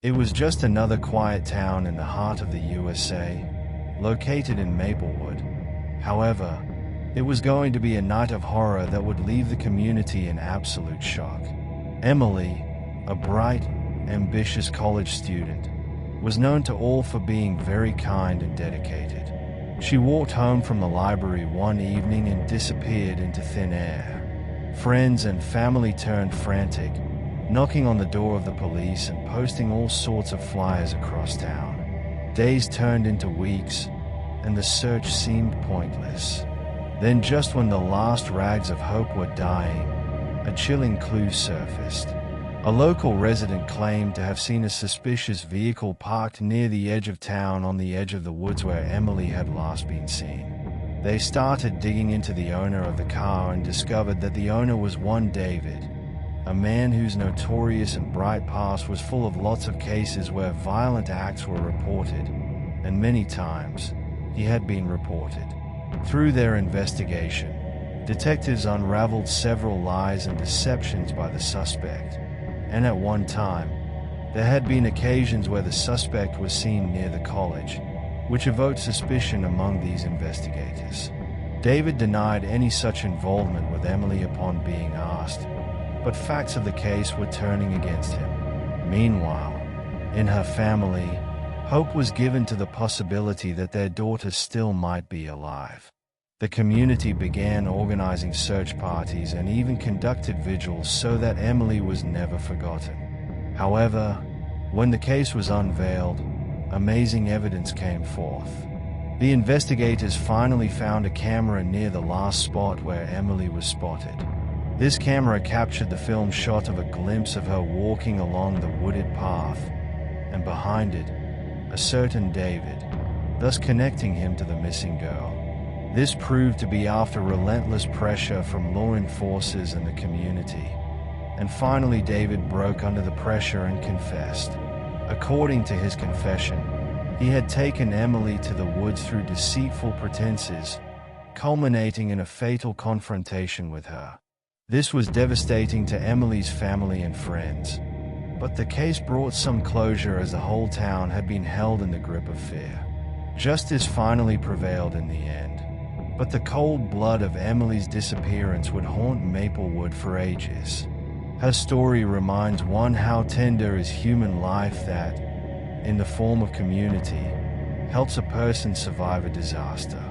It was just another quiet town in the heart of the USA, located in Maplewood. However, it was going to be a night of horror that would leave the community in absolute shock. Emily, a bright, ambitious college student, was known to all for being very kind and dedicated. She walked home from the library one evening and disappeared into thin air. Friends and family turned frantic, knocking on the door of the police and posting all sorts of flyers across town. Days turned into weeks, and the search seemed pointless. Then, just when the last rags of hope were dying, a chilling clue surfaced. A local resident claimed to have seen a suspicious vehicle parked near the edge of town on the edge of the woods where Emily had last been seen. They started digging into the owner of the car and discovered that the owner was one David, a man whose notorious and bright past was full of lots of cases where violent acts were reported, and many times he had been reported. Through their investigation, detectives unraveled several lies and deceptions by the suspect, and at one time, there had been occasions where the suspect was seen near the college, which evoked suspicion among these investigators. David denied any such involvement with Emily upon being asked, but facts of the case were turning against him. Meanwhile, in her family, hope was given to the possibility that their daughter still might be alive. The community began organizing search parties and even conducted vigils so that Emily was never forgotten. However, when the case was unveiled, amazing evidence came forth. The investigators finally found a camera near the last spot where Emily was spotted. This camera captured the film shot of a glimpse of her walking along the wooded path, and behind it, a certain David, thus connecting him to the missing girl. This proved to be after relentless pressure from law enforcers and the community. And finally David broke under the pressure and confessed. According to his confession, he had taken Emily to the woods through deceitful pretenses, culminating in a fatal confrontation with her. This was devastating to Emily's family and friends, but the case brought some closure as the whole town had been held in the grip of fear. Justice finally prevailed in the end, but the cold blood of Emily's disappearance would haunt Maplewood for ages. Her story reminds one how tender is human life that, in the form of community, helps a person survive a disaster.